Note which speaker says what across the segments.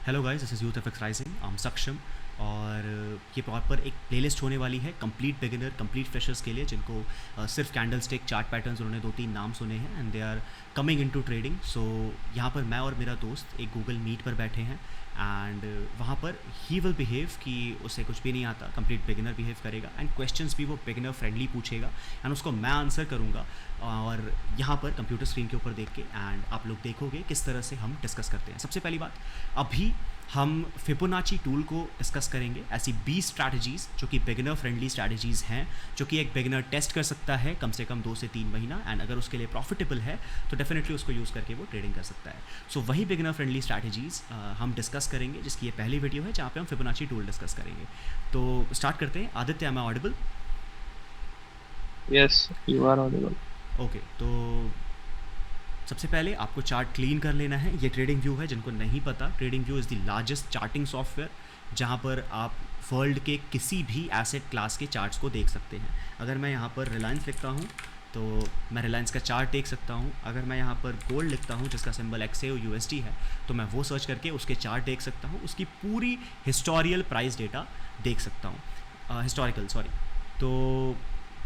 Speaker 1: Hello guys, this is youth FX rising. I am सक्षम और ये प्रॉपर एक प्लेलिस्ट होने वाली है कंप्लीट बिगिनर कंप्लीट फ्रेशर्स के लिए, जिनको सिर्फ कैंडल स्टिक चार्ट पैटर्न्स उन्होंने 2-3 नाम सुने हैं and they are coming into trading. So यहाँ पर मैं और मेरा दोस्त एक गूगल मीट पर बैठे हैं एंड वहाँ पर ही विल बिहेव कि उसे कुछ भी नहीं आता, कंप्लीट बिगिनर बिहेव करेगा एंड क्वेश्चंस भी वो बिगिनर फ्रेंडली पूछेगा एंड उसको मैं आंसर करूँगा। और यहाँ पर कंप्यूटर स्क्रीन के ऊपर देख के एंड आप लोग देखोगे किस तरह से हम डिस्कस करते हैं। सबसे पहली बात, अभी हम फिबोनाची टूल को डिस्कस करेंगे। ऐसी 20 स्ट्रैटेजीज़ जो कि बिगिनर फ्रेंडली स्ट्रैटेजीज़ हैं, जो कि एक बिगिनर टेस्ट कर सकता है कम से कम 2 से 3 महीना एंड अगर उसके लिए प्रॉफिटेबल है तो डेफिनेटली उसको यूज़ करके वो ट्रेडिंग कर सकता है। सो वही बिगिनर फ्रेंडली स्ट्रैटेजीज़ हम डिस्कस करेंगे, जिसकी ये पहली वीडियो है जहाँ पे हम फिबोनाची टूल डिस्कस करेंगे। तो स्टार्ट करते हैं। Aditya, am I audible?
Speaker 2: Yes, you are audible.
Speaker 1: Okay, तो सबसे पहले आपको चार्ट क्लीन कर लेना है। ये ट्रेडिंग व्यू है, जिनको नहीं पता, trading view is the largest charting software जहाँ पर आप वर्ल्ड के किसी भी एसेट क्लास के चार्ट्स को देख सकते हैं। अगर मैं यहाँ पर रिलायंस लिखता हूँ तो मैं रिलायंस का चार्ट देख सकता हूँ। अगर मैं यहाँ पर गोल्ड लिखता हूँ जिसका सिंबल XAUUSD है तो मैं वो सर्च करके उसके चार्ट देख सकता हूँ, उसकी पूरी हिस्टोरियल प्राइस डेटा देख सकता हूँ, हिस्टोरिकल सॉरी। तो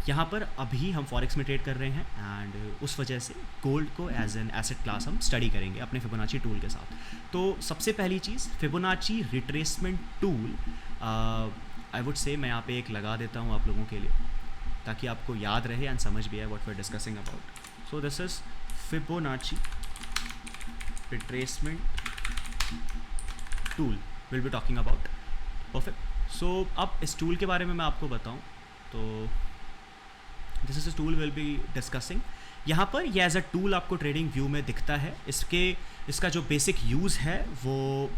Speaker 1: यहाँ पर अभी हम फॉरेक्स में ट्रेड कर रहे हैं एंड उस वजह से गोल्ड को एज एन एसेट क्लास हम स्टडी करेंगे अपने फिबोनाची टूल के साथ। तो सबसे पहली चीज़, Fibonacci retracement tool, I would say मैं यहाँ पे एक लगा देता हूँ आप लोगों के लिए ताकि आपको याद रहे एंड समझ भी आए what we are discussing about. So this is Fibonacci retracement tool will be talking about. Perfect. So अब इस टूल के बारे में मैं आपको बताऊँ तो this is a tool will be discussing. यहाँ पर ये एज अ टूल आपको ट्रेडिंग व्यू में दिखता है। इसका जो बेसिक यूज़ है वो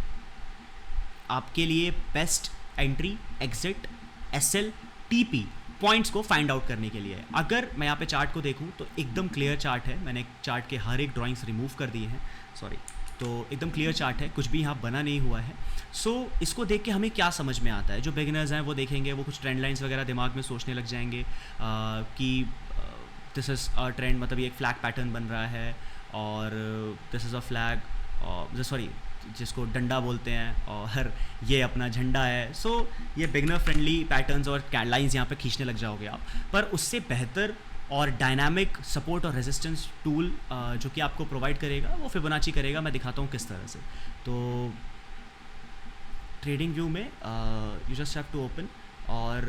Speaker 1: आपके लिए best entry, exit, SL, TP points को फाइंड आउट करने के लिए है। अगर मैं यहाँ पे चार्ट को देखूँ तो एकदम क्लियर चार्ट है, मैंने चार्ट के हर एक ड्राइंग्स रिमूव कर दिए हैं, सॉरी। तो एकदम क्लियर चार्ट है, कुछ भी यहाँ बना नहीं हुआ है। सो इसको देख के हमें क्या समझ में आता है, जो बिगिनर्स हैं वो देखेंगे, वो कुछ ट्रेंड लाइंस वगैरह दिमाग में सोचने लग जाएंगे कि दिस इज़ अ ट्रेंड, मतलब ये एक फ्लैग पैटर्न बन रहा है और this is a flag, sorry, जिसको डंडा बोलते हैं, और ये अपना झंडा है। सो ये बिगिनर फ्रेंडली पैटर्न्स और लाइंस यहाँ पे खींचने लग जाओगे आप। पर उससे बेहतर और डायनामिक सपोर्ट और रेजिस्टेंस टूल जो कि आपको प्रोवाइड करेगा वो फिबोनाची करेगा। मैं दिखाता हूँ किस तरह से। तो ट्रेडिंग व्यू में you just have to open और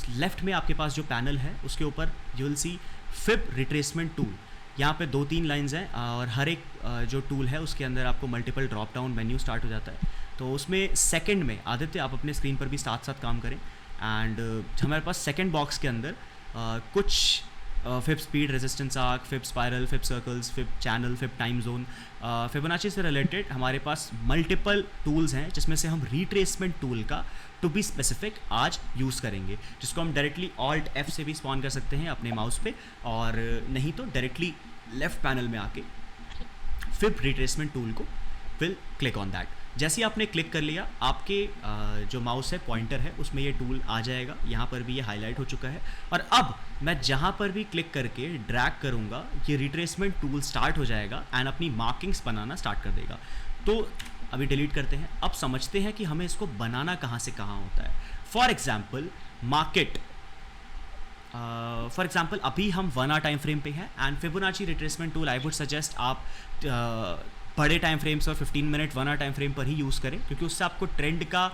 Speaker 1: लेफ़्ट में आपके पास जो पैनल है उसके ऊपर you will see fib retracement tool. यहाँ पे 2-3 लाइंस हैं और हर एक जो टूल है उसके अंदर आपको multiple drop down menu start हो जाता है। तो उसमें सेकंड में, आदित्य आप अपने स्क्रीन पर भी साथ साथ काम करें एंड हमारे पास सेकंड बॉक्स के अंदर कुछ fib speed, resistance arc, fib spiral, fib circles, fib channel, fib time zone, Fibonacci से रिलेटेड हमारे पास मल्टीपल टूल्स हैं, जिसमें से हम रिट्रेसमेंट टूल का टू बी स्पेसिफिक आज यूज़ करेंगे, जिसको हम डायरेक्टली Alt F से भी स्पॉन कर सकते हैं अपने माउस पे, और नहीं तो डायरेक्टली लेफ़्ट पैनल में आके फिब रिट्रेसमेंट टूल को विल क्लिक ऑन दैट। जैसे ही आपने क्लिक कर लिया, आपके जो माउस है, पॉइंटर है, उसमें ये टूल आ जाएगा। यहाँ पर भी ये हाईलाइट हो चुका है और अब मैं जहाँ पर भी क्लिक करके ड्रैग करूँगा ये रिट्रेसमेंट टूल स्टार्ट हो जाएगा एंड अपनी मार्किंग्स बनाना स्टार्ट कर देगा। तो अभी डिलीट करते हैं। अब समझते हैं कि हमें इसको बनाना कहाँ से कहाँ होता है। For example market, for example अभी हम 1 आवर टाइम फ्रेम पे हैं and Fibonacci retracement tool I would suggest आप बड़े टाइम फ्रेम्स और 15 मिनट 1 आवर टाइम फ्रेम पर ही यूज़ करें, क्योंकि उससे आपको ट्रेंड का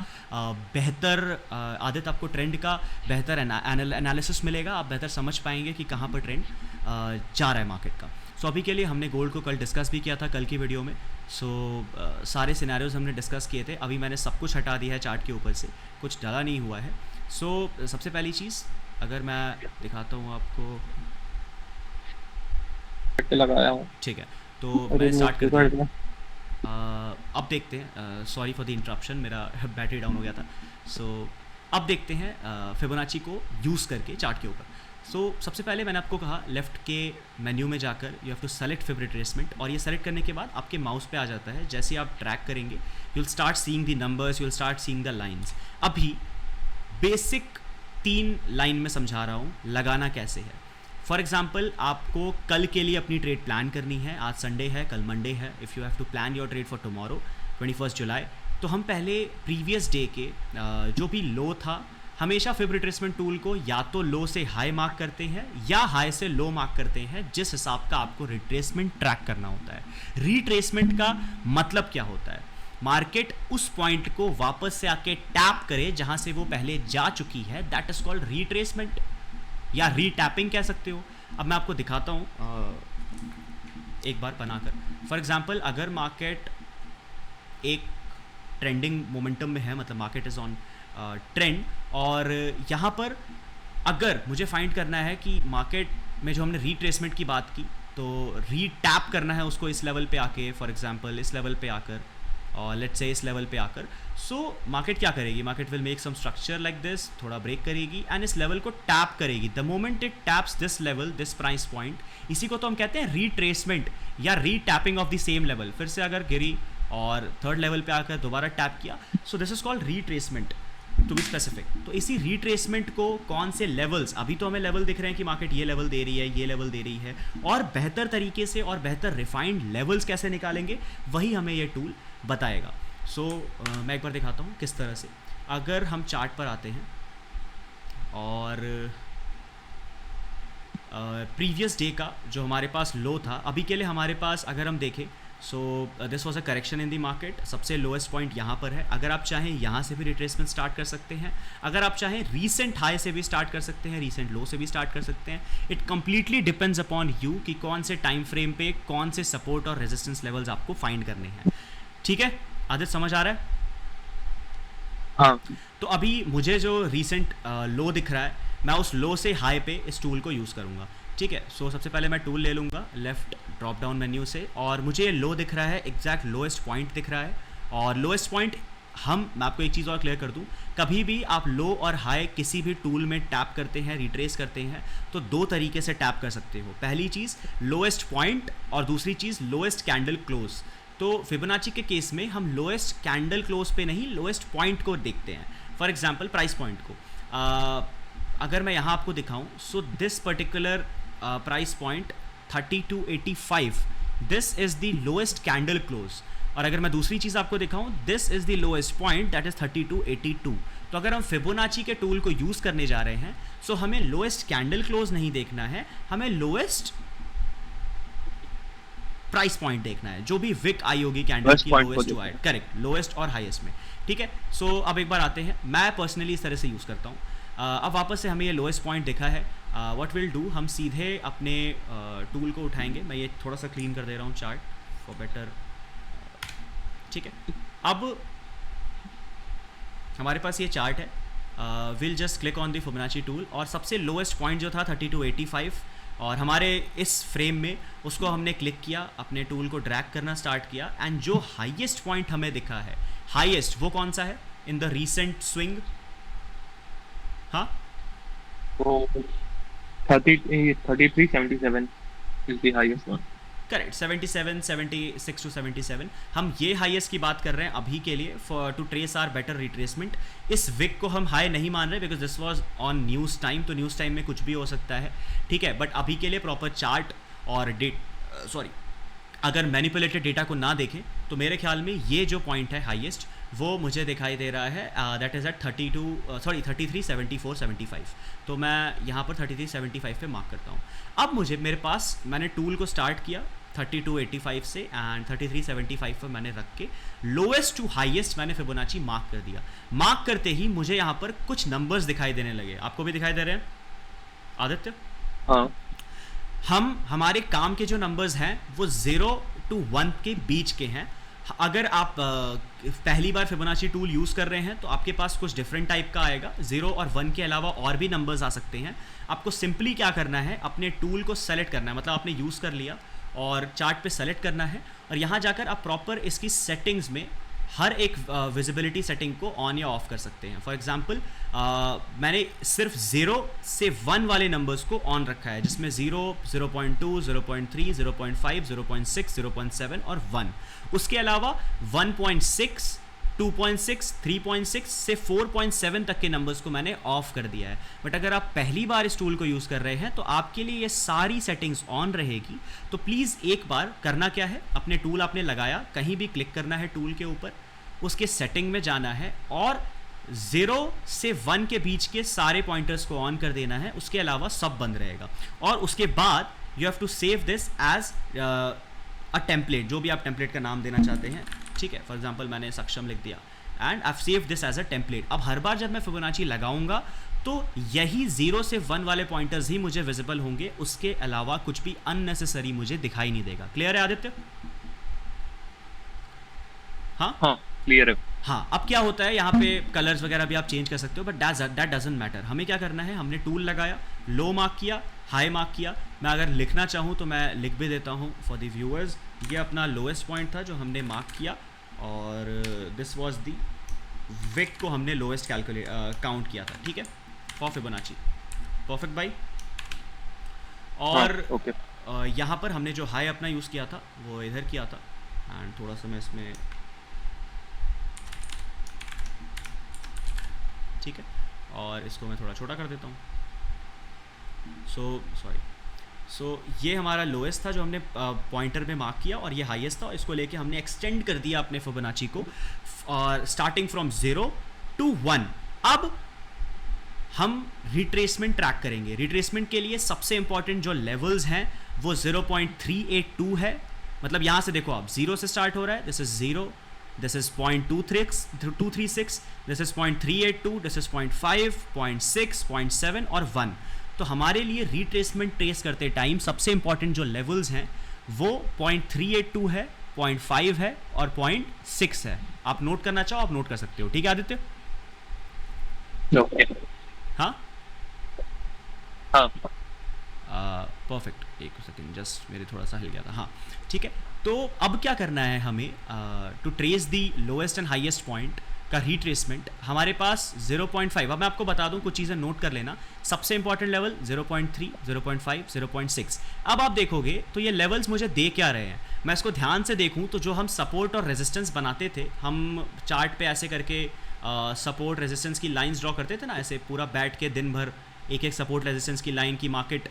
Speaker 1: बेहतर आदत, आपको ट्रेंड का बेहतर एनालिसिस मिलेगा। आप बेहतर समझ पाएंगे कि कहाँ पर ट्रेंड जा रहा है मार्केट का। सो अभी के लिए हमने गोल्ड को कल डिस्कस भी किया था कल की वीडियो में। सो सारे सिनेरियोज हमने डिस्कस किए थे। अभी मैंने सब कुछ हटा दिया है चार्ट के ऊपर से, कुछ डला नहीं हुआ है। सो सबसे पहली चीज़ अगर मैं दिखाता हूँ आपको,
Speaker 2: लगाया हूँ।
Speaker 1: ठीक है, तो मैं स्टार्ट करता हूँ। अब देखते हैं, सॉरी फॉर द इंटरप्शन, मेरा बैटरी डाउन हो गया था। सो अब देखते हैं फिबोनाची को यूज़ करके चार्ट के ऊपर। सो सबसे पहले मैंने आपको कहा लेफ़्ट के मेन्यू में जाकर you have to select fib retracement, और ये सेलेक्ट करने के बाद आपके माउस पे आ जाता है। जैसे आप ट्रैक करेंगे you will start seeing the numbers, you will start seeing the lines. अभी बेसिक 3 लाइन में समझा रहा हूँ लगाना कैसे है। फॉर एग्जाम्पल आपको कल के लिए अपनी ट्रेड प्लान करनी है। आज संडे है, कल मंडे है। If you have to plan your trade for tomorrow 21 July, तो हम पहले प्रीवियस डे के जो भी लो था, हमेशा फिब रिट्रेसमेंट टूल को या तो लो से हाई मार्क करते हैं या हाई से लो मार्क करते हैं, जिस हिसाब का आपको रिट्रेसमेंट ट्रैक करना होता है। रिट्रेसमेंट का मतलब क्या होता है? मार्केट उस पॉइंट को वापस से आके टैप करे जहां से वो पहले जा चुकी है, दैट इज कॉल्ड रिट्रेसमेंट या रीटैपिंग कह सकते हो। अब मैं आपको दिखाता हूं एक बार बनाकर। फॉर एग्जांपल, अगर मार्केट एक ट्रेंडिंग मोमेंटम में है, मतलब मार्केट इज ऑन ट्रेंड, और यहाँ पर अगर मुझे फाइंड करना है कि मार्केट में जो हमने रीट्रेसमेंट की बात की, तो रीटैप करना है उसको इस लेवल पे आके, फॉर एग्जांपल इस लेवल पे आकर, और लेट्स से इस लेवल पे आकर, सो मार्केट क्या करेगी? Market will make some structure like this, थोड़ा ब्रेक करेगी एंड इस लेवल को टैप करेगी। The moment it taps this level, this price point, इसी को तो हम कहते हैं रीट्रेसमेंट या retapping of the same level. फिर से अगर गिरी और थर्ड लेवल पे आकर दोबारा टैप किया, so this is called retracement to be specific. तो इसी रीट्रेसमेंट को कौन से लेवल्स, अभी तो हमें लेवल दिख रहे हैं कि मार्केट ये लेवल दे रही है, ये लेवल दे रही है, और बेहतर तरीके से और बेहतर रिफाइंड लेवल्स कैसे निकालेंगे, वही हमें ये टूल बताएगा। सो मैं एक बार दिखाता हूँ किस तरह से। अगर हम चार्ट पर आते हैं और प्रीवियस डे का जो हमारे पास लो था, अभी के लिए हमारे पास अगर हम देखें, so this was a correction in the market. सबसे लोएस्ट पॉइंट यहाँ पर है। अगर आप चाहें यहाँ से भी रिट्रेसमेंट स्टार्ट कर सकते हैं, अगर आप चाहें रीसेंट हाई से भी स्टार्ट कर सकते हैं, रीसेंट लो से भी स्टार्ट कर सकते हैं। It completely depends upon you कि कौन से टाइम फ्रेम पे कौन से सपोर्ट और रेजिस्टेंस लेवल्स आपको फाइंड करने हैं। ठीक है, आदित्य समझ आ रहा है?
Speaker 2: हाँ।
Speaker 1: तो अभी मुझे जो रीसेंट लो दिख रहा है, मैं उस लो से हाई पे इस टूल को यूज़ करूँगा। ठीक है, सो सबसे पहले मैं टूल ले लूँगा लेफ़्ट ड्रॉप डाउन मेन्यू से, और मुझे लो दिख रहा है, एग्जैक्ट लोएस्ट पॉइंट दिख रहा है। और लोएस्ट पॉइंट मैं आपको एक चीज़ और क्लियर कर दूं, कभी भी आप लो और हाई किसी भी टूल में टैप करते हैं, रिट्रेस करते हैं, तो दो तरीके से टैप कर सकते हो। पहली चीज़ लोएस्ट पॉइंट और दूसरी चीज़ लोएस्ट कैंडल क्लोज। तो फिबोनाची के केस में हम लोएस्ट कैंडल क्लोज पे नहीं, लोएस्ट पॉइंट को देखते हैं। फॉर एग्जांपल प्राइस पॉइंट को अगर मैं यहाँ आपको दिखाऊं, so this particular price point 3285, this is the lowest candle close. और अगर मैं दूसरी चीज़ आपको दिखाऊं, this is the lowest point, that is 3282। तो अगर हम फिबोनाची के टूल को यूज़ करने जा रहे हैं, सो हमें लोएस्ट कैंडल क्लोज नहीं देखना है, हमें लोएस्ट प्राइस पॉइंट देखना है, जो भी विक आई होगी कैंडल की, lowest to high, correct, lowest और हाईएस्ट में। ठीक है, सो अब एक बार आते हैं, मैं पर्सनली इस तरह से यूज़ करता हूँ। अब वापस से हमें ये लोएस्ट पॉइंट दिखा है, व्हाट विल डू, हम सीधे अपने टूल को उठाएंगे। मैं ये थोड़ा सा क्लीन कर दे रहा हूँ चार्ट फॉर बेटर। ठीक है, अब हमारे पास ये चार्ट है, will just click on the Fibonacci tool, और सबसे लोएस्ट पॉइंट जो था 3285, और हमारे इस फ्रेम में उसको हमने क्लिक किया, अपने टूल को ड्रैग करना स्टार्ट किया, एंड जो हाईएस्ट पॉइंट हमें दिखा है, हाईएस्ट वो कौन सा है इन द रीसेंट स्विंग? हाँ,
Speaker 2: 3377 is the highest one.
Speaker 1: Correct, 77, 76 to 77। हम ये हाईएस्ट की बात कर रहे हैं अभी के लिए, for to trace or better retracement. इस विक को हम हाई नहीं मान रहे because this was on news time, तो न्यूज़ टाइम में कुछ भी हो सकता है। ठीक है, बट अभी के लिए प्रॉपर चार्ट और अगर मैनिपुलेटेड डेटा को ना देखें, तो मेरे ख्याल में ये जो पॉइंट है हाईएस्ट, वो मुझे दिखाई दे रहा है, दैट इज़ एट 3374.75। तो मैं यहाँ पर 3375 पे मार्क करता हूँ। अब मेरे पास, मैंने टूल को स्टार्ट किया 3285 से, एंड 3375 पर मैंने रख के लोएस्ट टू हाईएस्ट मैंने फिबोनाची मार्क कर दिया। मार्क करते ही मुझे यहाँ पर कुछ नंबर्स दिखाई देने लगे। आपको भी दिखाई दे रहे हैं आदित्य?
Speaker 2: हाँ।
Speaker 1: हमारे काम के जो नंबर्स हैं वो 0 to 1 के बीच के हैं। अगर आप पहली बार फिबोनाची टूल यूज़ कर रहे हैं तो आपके पास कुछ डिफरेंट टाइप का आएगा। 0 और 1 के अलावा और भी नंबर्स आ सकते हैं। आपको सिंपली क्या करना है, अपने टूल को सेलेक्ट करना है, मतलब आपने यूज़ कर लिया और चार्ट पे सेलेक्ट करना है, और यहाँ जाकर आप प्रॉपर इसकी सेटिंग्स में हर एक विजिबिलिटी सेटिंग को ऑन या ऑफ कर सकते हैं। फॉर एग्जांपल मैंने सिर्फ 0 से 1 वाले नंबर्स को ऑन रखा है, जिसमें 0, 0.2, 0.3, 0.5, 0.6, 0.7 और 1। उसके अलावा 1.6, 2.6, 3.6 से 4.7 तक के नंबर्स को मैंने ऑफ कर दिया है। बट अगर आप पहली बार इस टूल को यूज़ कर रहे हैं तो आपके लिए ये सारी सेटिंग्स ऑन रहेगी। तो प्लीज़ एक बार करना क्या है, अपने टूल आपने लगाया, कहीं भी क्लिक करना है टूल के ऊपर, उसके सेटिंग में जाना है और 0 से 1 के बीच के सारे पॉइंटर्स को ऑन कर देना है, उसके अलावा सब बंद रहेगा। और उसके बाद you have to save this as a template, जो भी आप टेम्पलेट का नाम देना चाहते हैं, ठीक है। फॉर एग्जांपल मैंने सक्षम लिख दिया and I have save this as a template. अब हर बार जब मैं फिबोनाची लगाऊंगा तो यही 0 से 1 वाले पॉइंटर्स ही मुझे विजिबल होंगे, उसके अलावा कुछ भी अननेसेसरी मुझे दिखाई नहीं देगा। क्लियर है आदित्य? हाँ
Speaker 2: हाँ क्लियर है।
Speaker 1: हाँ। अब क्या होता है, यहाँ पे कलर्स वगैरह भी आप चेंज कर सकते हो, बट दैट डजंट मैटर। हमें क्या करना है, हमने टूल लगाया, लो मार्क किया, हाई मार्क किया। मैं अगर लिखना चाहूँ तो मैं लिख भी देता हूँ फॉर द व्यूअर्स। ये अपना लोएस्ट पॉइंट था जो हमने मार्क किया, और दिस वाज द विक को हमने लोएस्ट काउंट किया था, ठीक है, फॉर फिबोनाची। परफेक्ट भाई। और
Speaker 2: हाँ, ओके।
Speaker 1: यहाँ पर हमने जो हाई अपना यूज़ किया था वो इधर किया था, एंड थोड़ा सा मैं इसमें, ठीक है, और इसको मैं थोड़ा छोटा कर देता हूँ। सो ये हमारा लोएस्ट था जो हमने पॉइंटर में मार्क किया, और ये हाईएस्ट था, और इसको लेके हमने एक्सटेंड कर दिया अपने फिबोनाची को, और स्टार्टिंग फ्रॉम 0 to 1। अब हम रिट्रेसमेंट ट्रैक करेंगे। रिट्रेसमेंट के लिए सबसे इंपॉर्टेंट जो लेवल्स हैं वो 0.382 है। मतलब यहाँ से देखो आप, 0 से स्टार्ट हो रहा है, this is 0, this is 0.236, this is 0.382, this is 0.5, 0.6, 0.7 और 1। तो हमारे लिए रिट्रेसमेंट ट्रेस करते टाइम सबसे इंपॉर्टेंट जो लेवल्स हैं वो 0.382 है, 0.5 है और 0.6 है। आप नोट करना चाहो आप नोट कर सकते हो, ठीक है आदित्य?
Speaker 2: ओके।
Speaker 1: हाँ
Speaker 2: हाँ
Speaker 1: परफेक्ट। एक सेकेंड, जस्ट मेरे थोड़ा सा हिल गया था। हाँ ठीक है। तो अब क्या करना है हमें, to trace the lowest and highest point का रिट्रेसमेंट। हमारे पास 0.5, अब मैं आपको बता दूं, कुछ चीज़ें नोट कर लेना। सबसे इंपॉर्टेंट लेवल 0.3, 0.5, 0.6। अब आप देखोगे तो ये लेवल्स मुझे दे क्या रहे हैं। मैं इसको ध्यान से देखूं तो जो हम सपोर्ट और रेजिस्टेंस बनाते थे, हम चार्ट पे ऐसे करके सपोर्ट रेजिस्टेंस की लाइंस ड्रॉ करते थे ना, ऐसे पूरा बैठ के दिन भर एक एक सपोर्ट रेजिस्टेंस की लाइन की मार्केट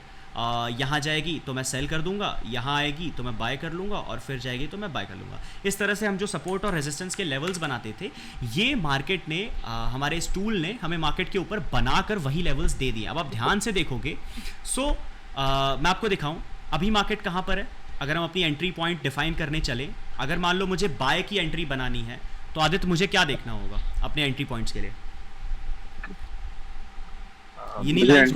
Speaker 1: यहाँ जाएगी तो मैं सेल कर दूंगा, यहाँ आएगी तो मैं बाय कर लूँगा, और फिर जाएगी तो मैं बाय कर लूँगा। इस तरह से हम जो सपोर्ट और रेजिस्टेंस के लेवल्स बनाते थे, ये मार्केट ने हमारे इस टूल ने हमें मार्केट के ऊपर बनाकर वही लेवल्स दे दिए। अब आप ध्यान से देखोगे, मैं आपको दिखाऊँ अभी मार्केट कहाँ पर है। अगर हम अपनी एंट्री पॉइंट डिफाइन करने चले, अगर मान लो मुझे बाय की एंट्री बनानी है, तो आदित्य मुझे क्या देखना होगा अपने एंट्री पॉइंट्स के लिए? इन्हीं लाइंस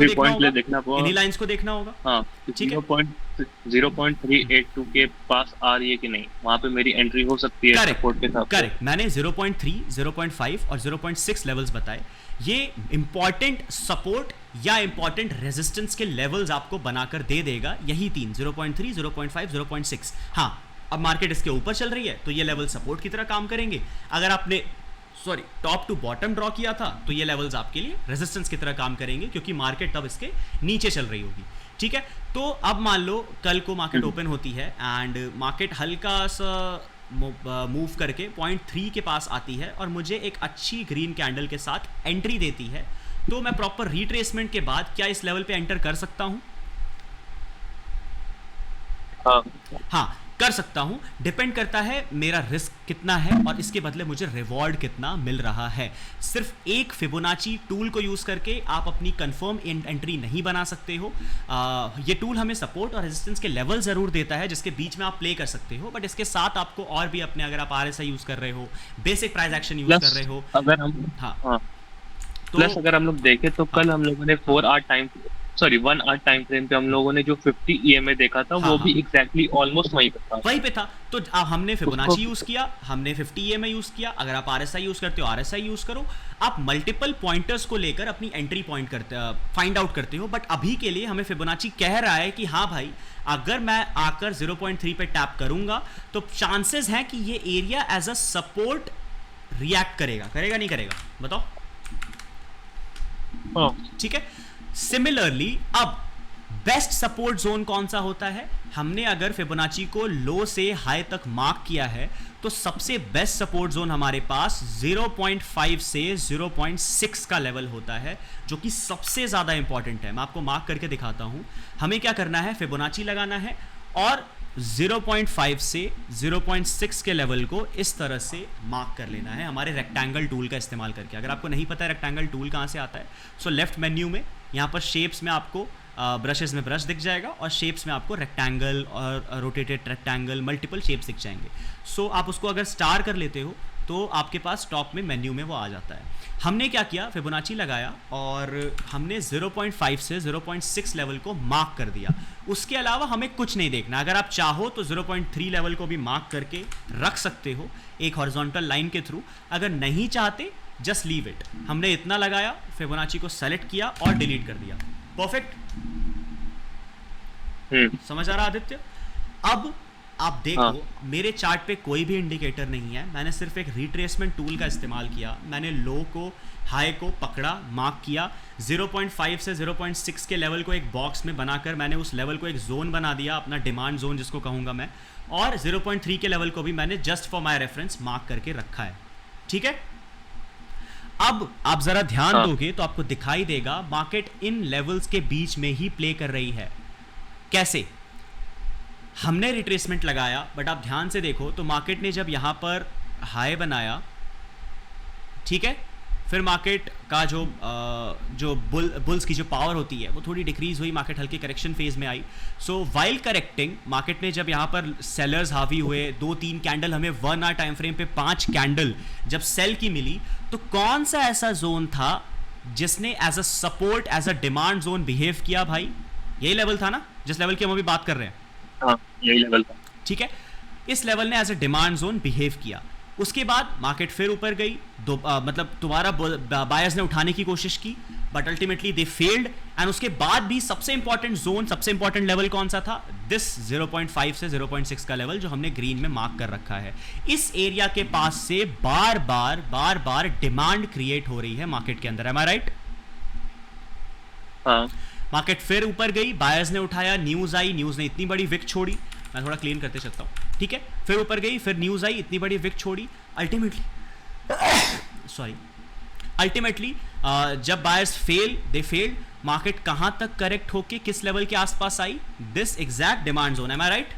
Speaker 1: को देखना होगा।
Speaker 2: हाँ,
Speaker 1: ठीक है,
Speaker 2: 0.382 के पास आ रही है कि नहीं, वहाँ पे मेरी एंट्री हो सकती है सपोर्ट के साथ।
Speaker 1: करेक्ट। मैंने 0.3, 0.5 और 0.6 लेवल्स बताए। ये इंपॉर्टेंट सपोर्ट या इंपॉर्टेंट रेजिस्टेंस के लेवल्स आपको बनाकर दे देगा, यही तीन, 0.3, 0.5, 0.6। हाँ, अब मार्केट इसके ऊपर चल रही है तो ये लेवल सपोर्ट की तरह काम करेंगे। अगर आपने टॉप टू बॉटम ड्रॉ किया था तो ये लेवल्स आपके लिए रेजिस्टेंस की तरह काम करेंगे, क्योंकि मार्केट तब इसके नीचे चल रही होगी। ठीक है, तो अब मान लो कल को मार्केट ओपन होती है एंड मार्केट हल्का सा मूव करके 0.3 के पास आती है और मुझे एक अच्छी ग्रीन कैंडल के साथ एंट्री देती है, तो मैं प्रॉपर रिट्रेसमेंट के बाद क्या इस लेवल पे एंटर कर सकता हूं? हाँ, कर सकता हूं। डिपेंड करता है मेरा रिस्क कितना है और इसके बदले मुझे रिवॉर्ड कितना मिल रहा है। सिर्फ एक फिबोनाची टूल को यूज करके आप अपनी कंफर्म एंट्री नहीं बना सकते हो। ये टूल हमें सपोर्ट और रेजिस्टेंस के लेवल जरूर देता है जिसके बीच में आप प्ले कर सकते हो, बट इसके साथ आपको और भी अपने, अगर आप आरएसआई यूज कर रहे हो, बेसिक प्राइस एक्शन यूज कर रहे हो,
Speaker 2: अगर हम तो प्लस अगर हम लोग देखें तो कल हम लोगों ने 1 आवर टाइम फ्रेम पे हम लोगों ने जो 50 EMA देखा था, वो भी एग्जैक्टली ऑलमोस्ट वहीं पे था।
Speaker 1: तो हमने फिबोनाची यूज किया, हमने 50 EMA यूज किया। अगर आप आरएसआई यूज करते हो आरएसआई यूज करो। आप मल्टीपल पॉइंटर्स को लेकर अपनी एंट्री पॉइंट फाइंड आउट करते हो, बट अभी के लिए हमें फिबोनाची कह रहा है कि हाँ भाई, अगर मैं आकर 0.3 पे टैप करूंगा तो चांसेस हैं कि ये area as a support react करेगा नहीं करेगा, बताओ? ठीक है। सिमिलरली अब बेस्ट सपोर्ट जोन कौन सा होता है? हमने अगर फिबोनाची को लो से हाई तक मार्क किया है तो सबसे बेस्ट सपोर्ट जोन हमारे पास 0.5 से 0.6 का लेवल होता है, जो कि सबसे ज्यादा इंपॉर्टेंट है। मैं आपको मार्क करके दिखाता हूं। हमें क्या करना है, फिबोनाची लगाना है और 0.5 से 0.6 के लेवल को इस तरह से मार्क कर लेना है हमारे रेक्टेंगल टूल का इस्तेमाल करके। अगर आपको नहीं पता है रेक्टेंगल टूल कहाँ से आता है, सो लेफ्ट मेन्यू में यहाँ पर शेप्स में आपको ब्रशेस में ब्रश दिख जाएगा और शेप्स में आपको रेक्टेंगल और रोटेटेड रेक्टेंगल मल्टीपल शेप्स दिख जाएंगे। सो आप उसको अगर स्टार कर लेते हो तो आपके पास टॉप में मेन्यू में वो आ जाता है। हमने क्या किया, फिबोनाची लगाया और हमने 0.5 से 0.6 लेवल को मार्क कर दिया। उसके अलावा हमें कुछ नहीं देखना। अगर आप चाहो तो 0.3 लेवल को भी मार्क करके रख सकते हो एक हॉरिजॉन्टल लाइन के थ्रू। अगर नहीं चाहते जस्ट लीव इट। हमने इतना लगाया, फिबोनाची को सेलेक्ट किया और डिलीट कर दिया। परफेक्ट, समझ आ रहा आदित्य? अब आप देखो, हाँ। मेरे चार्ट पे कोई भी इंडिकेटर नहीं है, मैंने सिर्फ एक रिट्रेसमेंट टूल का इस्तेमाल किया। मैंने लो को हाई को पकड़ा, मार्क किया, 0.5 से 0.6 के लेवल को एक बॉक्स में बनाकर मैंने उस लेवल को एक जोन बना दिया, अपना डिमांड जोन जिसको कहूँगा मैं, और 0.3 के लेवल को भी मैंने just for my reference mark करके रखा है। ठीक है, अब आप जरा ध्यान दोगे तो आपको दिखाई देगा मार्केट इन लेवल्स के बीच में ही प्ले कर रही है। कैसे? हमने रिट्रेसमेंट लगाया, बट आप ध्यान से देखो तो मार्केट ने जब यहां पर हाई बनाया, ठीक है, फिर मार्केट का जो बुल्स की जो पावर होती है वो थोड़ी डिक्रीज हुई, मार्केट हल्के करेक्शन फेज में आई। सो वाइल करेक्टिंग मार्केट ने जब यहाँ पर सेलर्स हावी हुए, 2-3 कैंडल, हमें 1 आवर टाइम फ्रेम पे 5 कैंडल जब सेल की मिली, तो कौन सा ऐसा जोन था जिसने as a support, as a demand zone behave किया भाई? यही लेवल था ना जिस लेवल की हम अभी बात कर रहे हैं।
Speaker 2: हाँ, यही लेवल था।
Speaker 1: ठीक है, इस लेवल ने as a demand zone behave किया। उसके बाद मार्केट फिर ऊपर गई, मतलब तुम्हारा बायर्स ने उठाने की कोशिश की, but ultimately they failed. And उसके बाद भी सबसे इंपॉर्टेंट जोन, सबसे इंपॉर्टेंट लेवल कौन सा था? दिस 0.5 से 0.6 का लेवल जो हमने ग्रीन में मार्क कर रखा है। इस एरिया के पास से बार बार डिमांड क्रिएट हो रही है मार्केट के अंदर। M I right?
Speaker 2: हाँ।
Speaker 1: मार्केट फिर ऊपर गई, बायर्स ने उठाया, न्यूज आई, न्यूज ने इतनी बड़ी विक छोड़ी, मैं थोड़ा क्लीन करते चलता हूँ। ठीक है, फिर ऊपर गई, फिर न्यूज आई, इतनी बड़ी विक छोड़ी, अल्टीमेटली जब बायर्स दे फेल्ड, मार्केट कहां तक करेक्ट होके किस लेवल के आसपास आई? This exact demand zone. Am I right?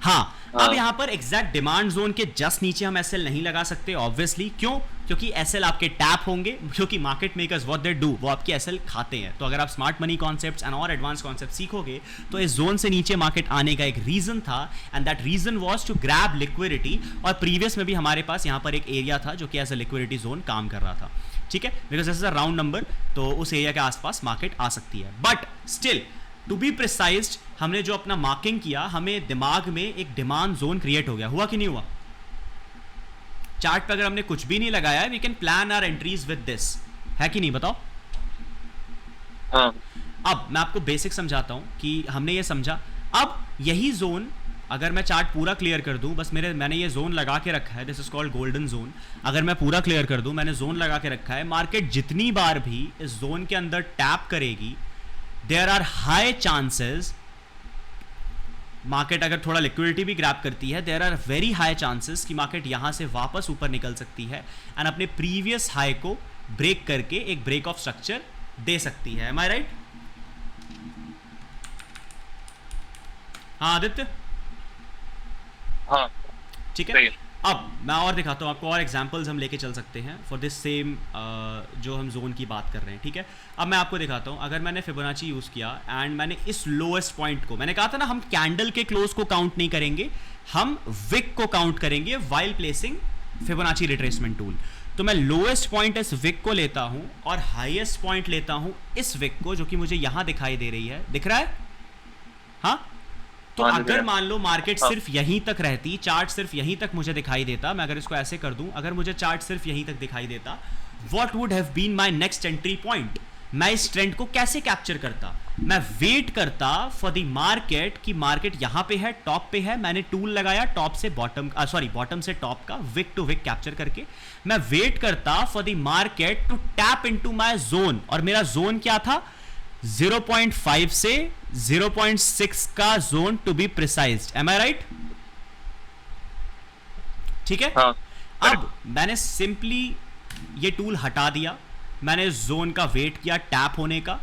Speaker 1: हाँ, अब यहां पर एग्जैक्ट डिमांड जोन के जस्ट नीचे हम एसएल नहीं लगा सकते ऑब्वियसली। क्यों? क्योंकि एसएल आपके टैप होंगे, क्योंकि market makers what they do, वो आपके एसएल खाते हैं। तो अगर आप स्मार्ट मनी कॉन्सेप्ट्स एंड और एडवांस कॉन्सेप्ट सीखोगे तो इस जोन से नीचे मार्केट आने का एक रीजन था, and that reason was to grab liquidity. और प्रीवियस में भी हमारे पास यहाँ पर एक एरिया था जो कि एज अ लिक्विडिटी जोन काम कर रहा था। ठीक है, because this is a round number, तो उस एरिया के आसपास मार्केट आ सकती है। But still to be precised, हमने जो अपना मार्किंग किया, हमें दिमाग में एक डिमांड जोन क्रिएट हो गया। हुआ कि नहीं हुआ? चार्ट पे अगर हमने कुछ भी नहीं लगाया है, we can plan our entries with this, है कि नहीं? बताओ।
Speaker 2: हाँ।
Speaker 1: अब मैं आपको बेसिक समझाता हूं कि हमने ये समझा। अब यही जोन, अगर मैं चार्ट पूरा क्लियर कर दूं, बस मैंने ये जोन लगा के रखा है, this is called golden zone. अगर मैं पूरा क्लियर कर दूं, मैंने जोन लगा के रखा है, मार्केट जितनी बार भी इस जोन के अंदर टैप करेगी, there are high chances, market अगर थोड़ा लिक्विडिटी भी ग्रैब करती है, there are very high chances कि मार्केट यहां से वापस ऊपर निकल सकती है एंड अपने प्रीवियस हाई को ब्रेक करके एक ब्रेक ऑफ स्ट्रक्चर दे सकती है। M I right? हाँ आदित्य?
Speaker 2: हाँ,
Speaker 1: ठीक है। अब मैं और दिखाता हूँ आपको, और एग्जांपल्स हम लेके चल सकते हैं फॉर दिस सेम जो हम जोन की बात कर रहे हैं। ठीक है, अब मैं आपको दिखाता हूँ। अगर मैंने फिबोनाची यूज़ किया एंड मैंने इस लोएस्ट पॉइंट को, मैंने कहा था ना हम कैंडल के क्लोज को काउंट नहीं करेंगे, हम विक को काउंट करेंगे while placing Fibonacci retracement tool. तो मैं लोएस्ट पॉइंट इस विक को लेता हूँ और हाईएस्ट पॉइंट लेता हूँ इस विक को, जो कि मुझे यहाँ दिखाई दे रही है। दिख रहा है? हाँ। तो अगर मान लो मार्केट सिर्फ यहीं तक रहती, चार्ट सिर्फ यहीं तक मुझे दिखाई देता, मैं अगर इसको ऐसे कर दूं, अगर मुझे चार्ट सिर्फ यहीं तक दिखाई देता, what would have been my next entry point? मैं इस ट्रेंड को कैसे कैप्चर करता? मैं वेट करता फॉर द मार्केट कि मार्केट यहां पे है, टॉप पे है, मैंने टूल लगाया टॉप से बॉटम, बॉटम से टॉप का विक टू विक कैप्चर करके, मैं वेट करता for the market to tap into my zone. और मेरा जोन क्या था? 0.5 से 0.6 का zone to be precised. Am I right? ठीक है।
Speaker 2: हाँ।
Speaker 1: अब मैंने सिंपली ये टूल हटा दिया, मैंने जोन का वेट किया टैप होने का,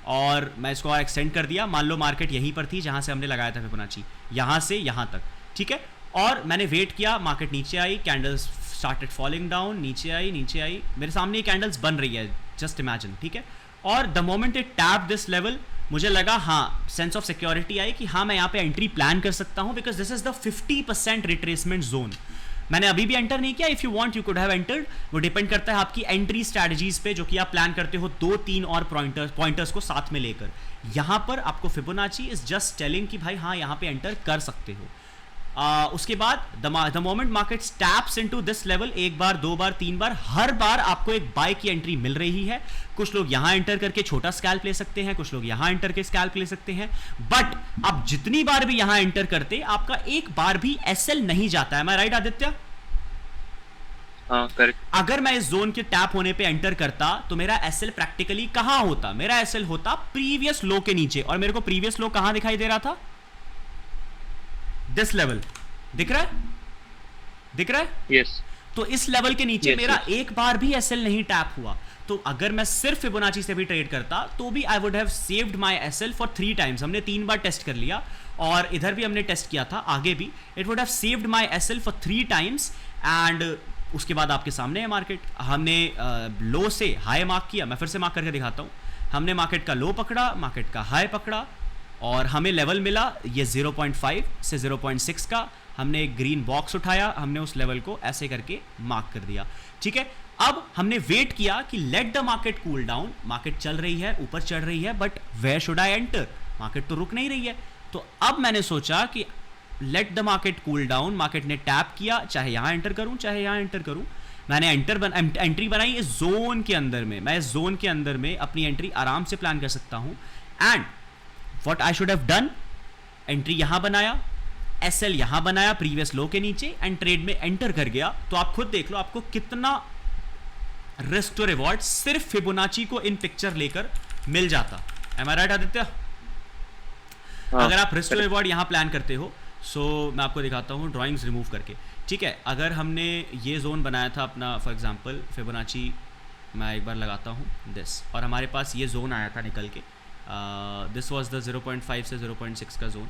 Speaker 1: और मैं इसको और एक्सटेंड कर दिया, मान लो मार्केट यहीं पर थी जहाँ से हमने लगाया था फिबोनाची, यहाँ से यहाँ तक, ठीक है, और मैंने वेट किया, मार्केट नीचे आई, कैंडल्स स्टार्टेड फॉलिंग डाउन, नीचे आई, मेरे सामने ये कैंडल्स बन रही है, जस्ट इमेजिन, ठीक है, और the moment it tap this level, मुझे लगा हाँ, सेंस ऑफ सिक्योरिटी आई कि हाँ मैं यहाँ पे एंट्री प्लान कर सकता हूँ, because this is the 50% retracement zone. मैंने अभी भी एंटर नहीं किया, if you want you could have entered, वो डिपेंड करता है आपकी एंट्री स्ट्रैटेजीज पे, जो कि आप प्लान करते हो 2-3 और पॉइंटर्स को साथ में लेकर। यहाँ पर आपको फिबोनाची इज जस्ट टेलिंग कि भाई हाँ यहाँ पे एंटर कर सकते हो। उसके बाद the moment market taps into this level, एक बार, दो बार, तीन बार, हर बार आपको एक बाय की एंट्री मिल रही है। कुछ लोग यहां एंटर करके छोटा स्कैल्प ले सकते हैं, कुछ लोग यहां एंटर के स्कैल्प ले सकते हैं, बट आप जितनी बार भी यहां एंटर करते, आपका एक बार भी एसएल नहीं जाता है। मैं राइट आदित्य?
Speaker 2: हाँ करेक्ट।
Speaker 1: अगर मैं इस जोन के टैप होने पे एंटर करता तो मेरा एसएल प्रैक्टिकली कहां होता? मेरा एसएल होता प्रीवियस लो के नीचे, और मेरे को प्रीवियस लो कहां दिखाई दे रहा था? दिस लेवल दिख रहा है, दिख रहा है?
Speaker 2: यस।
Speaker 1: तो इस लेवल के नीचे
Speaker 2: Yes,
Speaker 1: मेरा
Speaker 2: yes.
Speaker 1: एक बार भी एसएल नहीं टैप हुआ। तो अगर मैं सिर्फ फिबोनाची से भी ट्रेड करता तो भी I would have saved my SL for 3 times. हमने 3 बार टेस्ट कर लिया, और इधर भी हमने टेस्ट किया था, आगे भी। It would have saved my SL for 3 times. And उसके बाद आपके सामने है मार्केट, हमने लो से हाई मार्क किया। मैं फिर से मार्क करके दिखाता हूँ। हमने मार्केट का लो पकड़ा, मार्केट का हाई पकड़ा, और हमें लेवल मिला ये 0.5 से 0.6 का। हमने एक ग्रीन बॉक्स उठाया, हमने उस लेवल को ऐसे करके मार्क कर दिया, ठीक है। अब हमने वेट किया कि let the market cool down. Market चल रही है, ऊपर चढ़ रही है, but where should I enter? Market तो रुक नहीं रही है। तो अब मैंने सोचा कि let the market cool down. Market ने टैप किया, चाहे यहां एंटर करूं चाहे यहां एंटर करूं। मैंने एंट्री बनाई इस जोन के अंदर में। मैं इस जोन के अंदर में अपनी एंट्री आराम से प्लान कर सकता हूं। And what I should have done, entry यहां बनाया, एसएल यहां बनाया प्रीवियस लो के नीचे, एंड ट्रेड में एंटर कर गया। तो आप खुद देख लो आपको कितना रिस्क टू रिवॉर्ड सिर्फ फिबोनाची को इन पिक्चर लेकर मिल जाता। M I right Aditya? अगर आप रिस्क टू रिवॉर्ड यहां प्लान करते हो, सो मैं आपको दिखाता हूं ड्राइंग्स रिमूव करके, ठीक है। अगर हमने ये जोन बनाया था अपना, फॉर एग्जांपल फिबोनाची मैं एक बार लगाता हूं दिस, और हमारे पास ये जोन आया था निकल के, दिस वाज द 0.5 से 0.6 का जोन,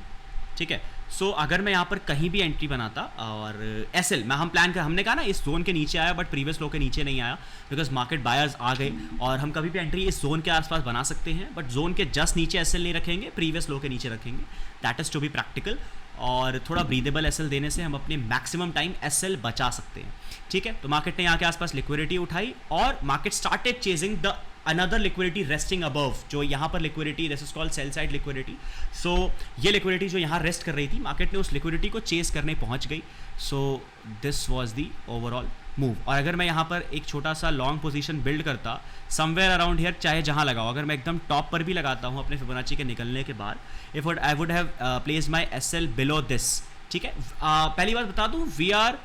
Speaker 1: ठीक है। सो अगर मैं यहाँ पर कहीं भी एंट्री बनाता, और एसएल मैं हम प्लान कर, हमने कहा ना इस जोन के नीचे आया बट प्रीवियस लो के नीचे नहीं आया, बिकॉज मार्केट बायर्स आ गए, और हम कभी भी एंट्री इस जोन के आसपास बना सकते हैं, बट जोन के जस्ट नीचे एसएल नहीं रखेंगे, प्रीवियस लो के नीचे रखेंगे। That is to be practical, और थोड़ा ब्रीदेबल एसएल देने से हम अपने मैक्सिमम टाइम एसएल बचा सकते हैं, ठीक है। तो मार्केट ने यहाँ के आसपास लिक्विडिटी उठाई, और market started chasing the another liquidity resting above. जो यहाँ पर liquidity, this is called sell side liquidity. So ये लिक्विडिटी जो यहाँ रेस्ट कर रही थी, मार्केट ने उस लिक्विडिटी को चेस करने पहुँच गई। So this was the overall move. और अगर मैं यहाँ पर एक छोटा सा लॉन्ग पोजीशन बिल्ड करता समवेयर अराउंड हियर, चाहे जहाँ लगाओ, अगर मैं एकदम टॉप पर भी लगाता हूँ अपने फिबोनाची के निकलने के बाद, if I would have placed my SL below this, ठीक है। पहली बात बता दूँ, we are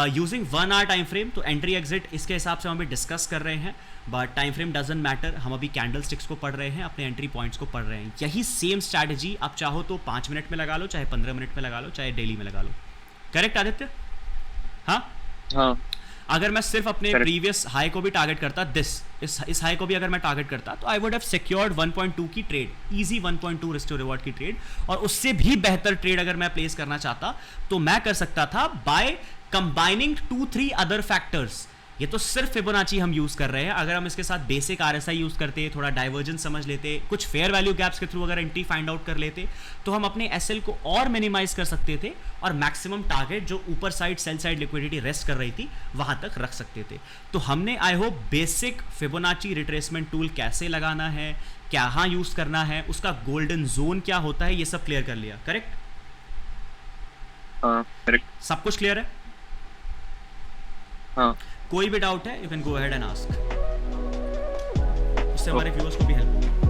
Speaker 1: using 1 hour time frame, तो एंट्री एग्जिट इसके हिसाब से हम अभी डिस्कस कर रहे हैं, but time frame doesn't matter. हम अभी कैंडल स्टिक्स को पढ़ रहे हैं, अपने एंट्री पॉइंट्स को पढ़ रहे हैं। यही सेम स्ट्रैटेजी आप चाहो तो 5 मिनट में लगा लो, चाहे 15 मिनट में लगा लो, चाहे डेली में लगा लो। करेक्ट आदित्य? हाँ। अगर मैं सिर्फ अपने प्रीवियस हाई को भी टारगेट करता, इस हाई को भी अगर मैं टारगेट करता, तो आई वुड हैव सिक्योर्ड 1.2 की trade, easy 1.2 risk to reward की ट्रेड। और उससे भी बेहतर ट्रेड अगर मैं प्लेस करना चाहता तो मैं कर सकता था बाय कंबाइनिंग 2-3 अदर फैक्टर्स। ये तो सिर्फ फिबोनाची हम यूज कर रहे हैं। अगर हम इसके साथ बेसिक आरएसआई यूज करते, थोड़ा डाइवर्जेंस समझ लेते, कुछ फेयर वैल्यू गैप्स के थ्रू अगर एंट्री फाइंड आउट कर लेते, तो हम अपने एसएल को और मिनिमाइज कर सकते थे, और मैक्सिमम टारगेट जो ऊपर side cell side liquidity rest कर रही थी वहां तक रख सकते थे। तो हमने I hope basic Fibonacci retracement tool कैसे लगाना है, क्या यूज करना है, उसका गोल्डन जोन क्या होता है, ये सब क्लियर कर लिया। करेक्ट?
Speaker 2: करेक्ट।
Speaker 1: सब कुछ क्लियर है?
Speaker 2: हाँ।
Speaker 1: कोई भी डाउट है, you can go ahead and ask, उससे हमारे व्यूअर्स को भी हेल्प होगी।